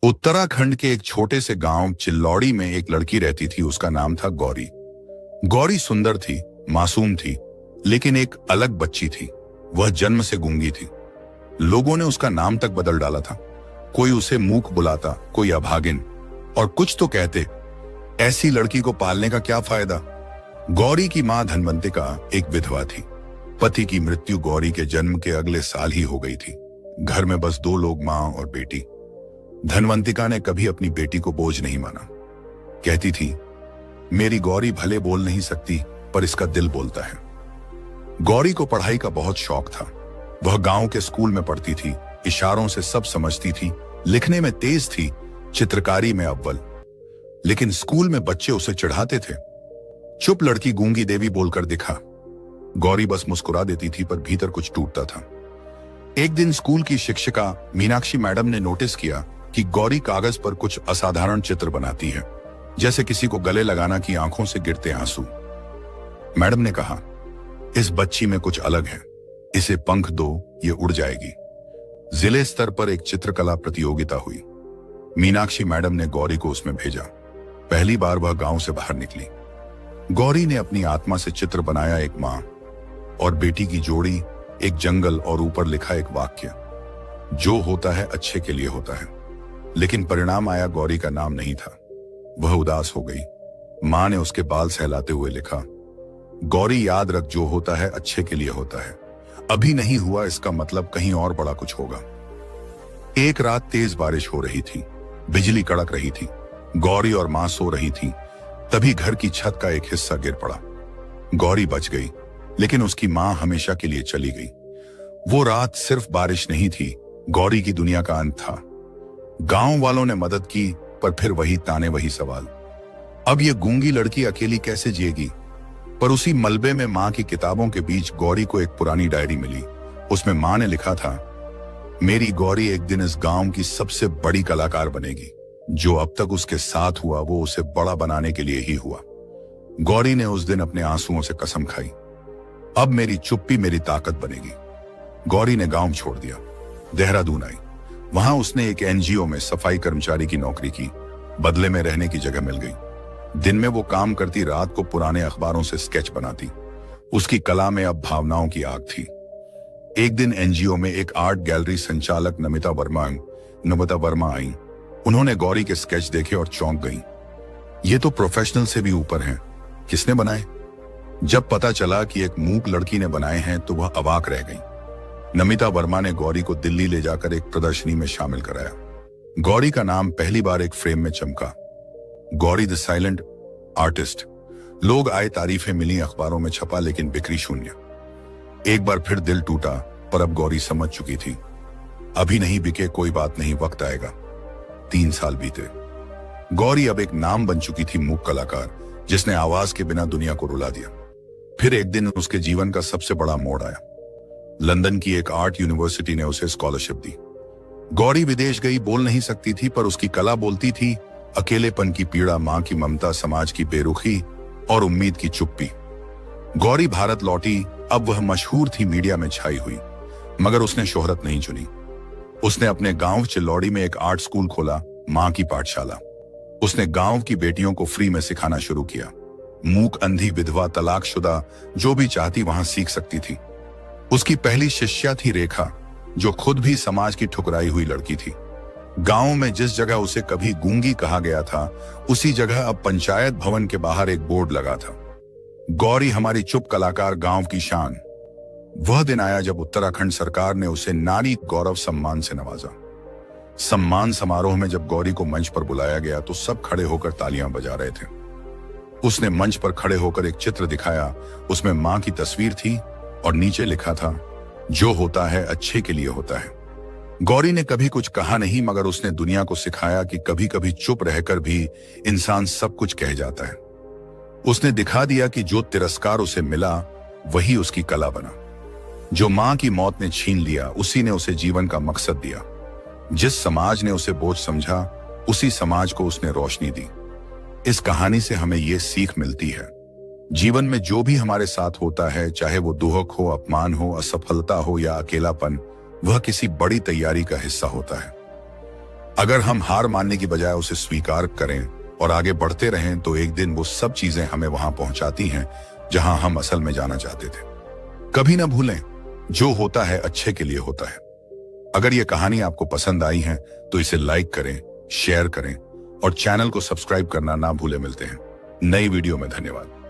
उत्तराखंड के एक छोटे से गांव चिल्लौड़ी में एक लड़की रहती थी। उसका नाम था गौरी। गौरी सुंदर थी, मासूम थी, लेकिन एक अलग बच्ची थी। वह जन्म से गूंगी थी। लोगों ने उसका नाम तक बदल डाला था। कोई उसे मूक बुलाता, कोई अभागिन, और कुछ तो कहते ऐसी लड़की को पालने का क्या फायदा। गौरी की मां धनवंतिका एक विधवा थी। पति की मृत्यु गौरी के जन्म के अगले साल ही हो गई थी। घर में बस दो लोग, मां और बेटी। धनवंतिका ने कभी अपनी बेटी को बोझ नहीं माना। कहती थी, मेरी गौरी भले बोल नहीं सकती, पर इसका दिल बोलता है। गौरी को पढ़ाई का बहुत शौक था। वह गांव के स्कूल में पढ़ती थी, इशारों से सब समझती थी, लिखने में तेज थी, चित्रकारी में अव्वल। लेकिन स्कूल में बच्चे उसे चिढ़ाते थे। चुप लड़की, गूंगी देवी बोलकर दिखा। गौरी बस मुस्कुरा देती थी, पर भीतर कुछ टूटता था। एक दिन स्कूल की शिक्षिका मीनाक्षी मैडम ने नोटिस किया कि गौरी कागज पर कुछ असाधारण चित्र बनाती है, जैसे किसी को गले लगाना कि आंखों से गिरते आंसू। मैडम ने कहा, इस बच्ची में कुछ अलग है, इसे पंख दो, ये उड़ जाएगी। जिले स्तर पर एक चित्रकला प्रतियोगिता हुई। मीनाक्षी मैडम ने गौरी को उसमें भेजा। पहली बार वह गांव से बाहर निकली। गौरी ने अपनी आत्मा से चित्र बनाया, एक मां और बेटी की जोड़ी, एक जंगल, और ऊपर लिखा एक वाक्य, जो होता है अच्छे के लिए होता है। लेकिन परिणाम आया, गौरी का नाम नहीं था। वह उदास हो गई। मां ने उसके बाल सहलाते हुए लिखा, गौरी याद रख, जो होता है अच्छे के लिए होता है। अभी नहीं हुआ, इसका मतलब कहीं और बड़ा कुछ होगा। एक रात तेज बारिश हो रही थी, बिजली कड़क रही थी। गौरी और मां सो रही थी। तभी घर की छत का एक हिस्सा गिर पड़ा। गौरी बच गई, लेकिन उसकी मां हमेशा के लिए चली गई। वो रात सिर्फ बारिश नहीं थी, गौरी की दुनिया का अंत था। गांव वालों ने मदद की, पर फिर वही ताने, वही सवाल। अब ये गूंगी लड़की अकेली कैसे जिएगी। पर उसी मलबे में मां की किताबों के बीच गौरी को एक पुरानी डायरी मिली। उसमें मां ने लिखा था, मेरी गौरी एक दिन इस गांव की सबसे बड़ी कलाकार बनेगी। जो अब तक उसके साथ हुआ, वो उसे बड़ा बनाने के लिए ही हुआ। गौरी ने उस दिन अपने आंसुओं से कसम खाई, अब मेरी चुप्पी मेरी ताकत बनेगी। गौरी ने गांव छोड़ दिया, देहरादून आई। वहां उसने एक एनजीओ में सफाई कर्मचारी की नौकरी की। बदले में रहने की जगह मिल गई। दिन में वो काम करती, रात को पुराने अखबारों से स्केच बनाती। उसकी कला में अब भावनाओं की आग थी। एक दिन एनजीओ में एक आर्ट गैलरी संचालक नमिता वर्मा आई। उन्होंने गौरी के स्केच देखे और चौंक गई। ये तो प्रोफेशनल से भी ऊपर हैं। किसने बनाए? जब पता चला कि एक मूक लड़की ने बनाए हैं, तो वह अवाक रह गई। नमिता वर्मा ने गौरी को दिल्ली ले जाकर एक प्रदर्शनी में शामिल कराया। गौरी का नाम पहली बार एक फ्रेम में चमका, गौरी द साइलेंट आर्टिस्ट। लोग आए, तारीफें मिली, अखबारों में छपा, लेकिन बिक्री शून्य। एक बार फिर दिल टूटा, पर अब गौरी समझ चुकी थी, अभी नहीं बिके, कोई बात नहीं, वक्त आएगा। 3 साल बीते। गौरी अब एक नाम बन चुकी थी, मूक कलाकार, जिसने आवाज के बिना दुनिया को रुला दिया। फिर एक दिन उसके जीवन का सबसे बड़ा मोड़ आया। लंदन की एक आर्ट यूनिवर्सिटी ने उसे स्कॉलरशिप दी। गौरी विदेश गई, बोल नहीं सकती थी, पर उसकी कला बोलती थी। अकेलेपन की पीड़ा, मां की ममता, समाज की बेरुखी और उम्मीद की चुप्पी। गौरी भारत लौटी। अब वह मशहूर थी, मीडिया में छाई हुई, मगर उसने शोहरत नहीं चुनी। उसने अपने गांव चिल्लौड़ी में एक आर्ट स्कूल खोला, मां की पाठशाला। उसने गांव की बेटियों को फ्री में सिखाना शुरू किया। मूक, अंधी, विधवा, तलाकशुदा, जो भी चाहती वहां सीख सकती थी। उसकी पहली शिष्या थी रेखा, जो खुद भी समाज की ठुकराई हुई लड़की थी। गांव में जिस जगह उसे कभी गूंगी कहा गया था, उसी जगह अब पंचायत भवन के बाहर एक बोर्ड लगा था, गौरी हमारी चुप कलाकार, गांव की शान। वह दिन आया जब उत्तराखंड सरकार ने उसे नारी गौरव सम्मान से नवाजा। सम्मान समारोह में जब गौरी को मंच पर बुलाया गया, तो सब खड़े होकर तालियां बजा रहे थे। उसने मंच पर खड़े होकर एक चित्र दिखाया। उसमें मां की तस्वीर थी और नीचे लिखा था, जो होता है अच्छे के लिए होता है। गौरी ने कभी कुछ कहा नहीं, मगर उसने दुनिया को सिखाया कि कभी कभी चुप रहकर भी इंसान सब कुछ कह जाता है। उसने दिखा दिया कि जो तिरस्कार उसे मिला, वही उसकी कला बना। जो मां की मौत ने छीन लिया, उसी ने उसे जीवन का मकसद दिया। जिस समाज ने उसे बोझ समझा, उसी समाज को उसने रोशनी दी। इस कहानी से हमें ये सीख मिलती है, जीवन में जो भी हमारे साथ होता है, चाहे वो दुख हो, अपमान हो, असफलता हो या अकेलापन, वह किसी बड़ी तैयारी का हिस्सा होता है। अगर हम हार मानने की बजाय उसे स्वीकार करें और आगे बढ़ते रहें तो एक दिन वो सब चीजें हमें वहां पहुंचाती हैं जहां हम असल में जाना चाहते थे। कभी ना भूलें, जो होता है अच्छे के लिए होता है। अगर ये कहानी आपको पसंद आई है तो इसे लाइक करें, शेयर करें और चैनल को सब्सक्राइब करना ना भूलें। मिलते हैं नई वीडियो में। धन्यवाद।